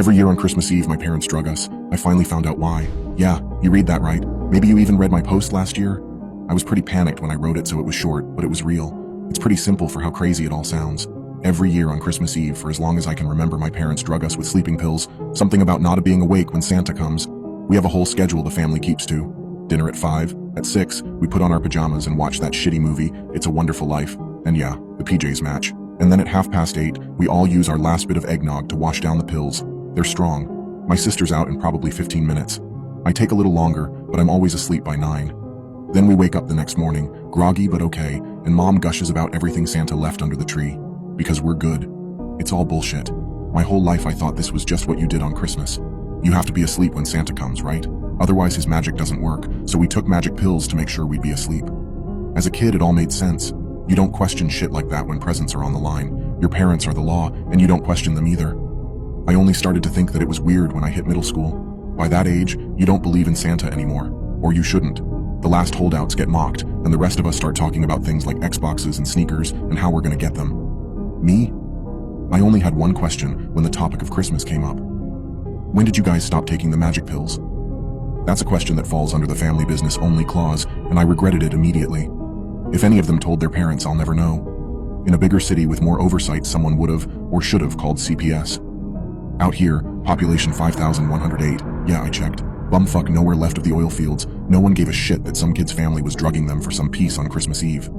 Every year on Christmas Eve, my parents drug us. I finally found out why. Yeah, you read that right. Maybe you even read my post last year? I was pretty panicked when I wrote it, so it was short, but it was real. It's pretty simple for how crazy it all sounds. Every year on Christmas Eve, for as long as I can remember, my parents drug us with sleeping pills, something about not being awake when Santa comes. We have a whole schedule the family keeps to. Dinner at 5. At 6, we put on our pajamas and watch that shitty movie, It's a Wonderful Life. And yeah, the PJs match. And then at 8:30, we all use our last bit of eggnog to wash down the pills. They're strong. My sister's out in probably 15 minutes. I take a little longer, but I'm always asleep by 9. Then we wake up the next morning, groggy but okay, and Mom gushes about everything Santa left under the tree. Because we're good. It's all bullshit. My whole life I thought this was just what you did on Christmas. You have to be asleep when Santa comes, right? Otherwise his magic doesn't work, so we took magic pills to make sure we'd be asleep. As a kid, it all made sense. You don't question shit like that when presents are on the line. Your parents are the law, and you don't question them either. I only started to think that it was weird when I hit middle school. By that age, you don't believe in Santa anymore. Or you shouldn't. The last holdouts get mocked, and the rest of us start talking about things like Xboxes and sneakers and how we're gonna get them. Me? I only had one question when the topic of Christmas came up. When did you guys stop taking the magic pills? That's a question that falls under the family business only clause, and I regretted it immediately. If any of them told their parents, I'll never know. In a bigger city with more oversight, someone would've, or should've, called CPS. Out here, population 5,108. Yeah, I checked. Bumfuck nowhere left of the oil fields. No one gave a shit that some kid's family was drugging them for some peace on Christmas Eve.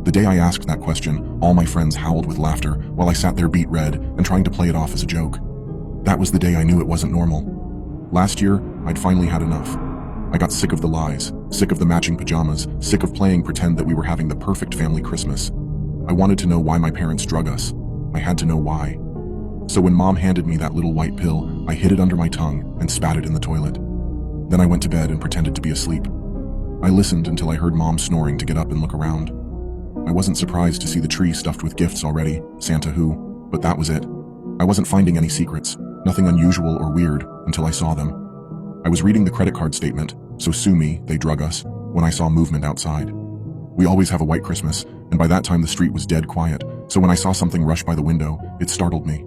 The day I asked that question, all my friends howled with laughter while I sat there beet red and trying to play it off as a joke. That was the day I knew it wasn't normal. Last year, I'd finally had enough. I got sick of the lies, sick of the matching pajamas, sick of playing pretend that we were having the perfect family Christmas. I wanted to know why my parents drug us. I had to know why. So when Mom handed me that little white pill, I hid it under my tongue and spat it in the toilet. Then I went to bed and pretended to be asleep. I listened until I heard Mom snoring to get up and look around. I wasn't surprised to see the tree stuffed with gifts already, Santa who, but that was it. I wasn't finding any secrets, nothing unusual or weird, until I saw them. I was reading the credit card statement, so sue me, they drug us, when I saw movement outside. We always have a white Christmas, and by that time the street was dead quiet, so when I saw something rush by the window, it startled me.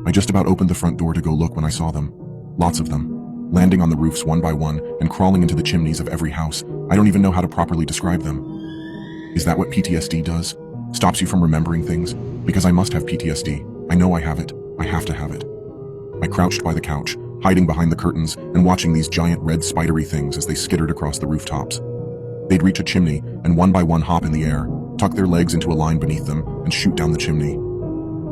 I just about opened the front door to go look when I saw them. Lots of them. Landing on the roofs one by one and crawling into the chimneys of every house. I don't even know how to properly describe them. Is that what PTSD does? Stops you from remembering things? Because I must have PTSD. I know I have it. I have to have it. I crouched by the couch, hiding behind the curtains and watching these giant red spidery things as they skittered across the rooftops. They'd reach a chimney and one by one hop in the air, tuck their legs into a line beneath them, and shoot down the chimney.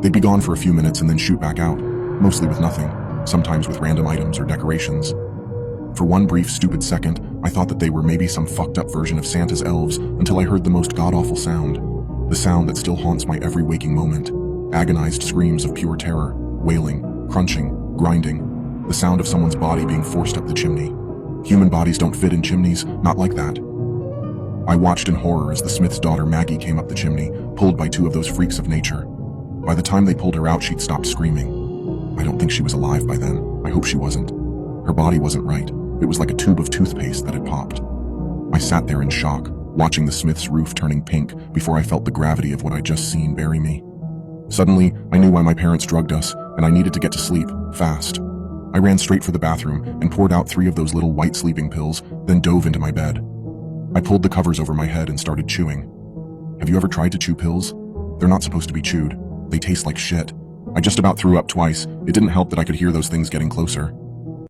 They'd be gone for a few minutes and then shoot back out, mostly with nothing, sometimes with random items or decorations. For one brief, stupid second, I thought that they were maybe some fucked up version of Santa's elves until I heard the most god-awful sound. The sound that still haunts my every waking moment. Agonized screams of pure terror, wailing, crunching, grinding. The sound of someone's body being forced up the chimney. Human bodies don't fit in chimneys, not like that. I watched in horror as the Smith's daughter Maggie came up the chimney, pulled by two of those freaks of nature. By the time they pulled her out, she'd stopped screaming. I don't think she was alive by then. I hope she wasn't. Her body wasn't right. It was like a tube of toothpaste that had popped. I sat there in shock, watching the Smith's roof turning pink before I felt the gravity of what I'd just seen bury me. Suddenly, I knew why my parents drugged us, and I needed to get to sleep, fast. I ran straight for the bathroom and poured out 3 of those little white sleeping pills, then dove into my bed. I pulled the covers over my head and started chewing. Have you ever tried to chew pills? They're not supposed to be chewed. They taste like shit. I just about threw up twice. It didn't help that I could hear those things getting closer.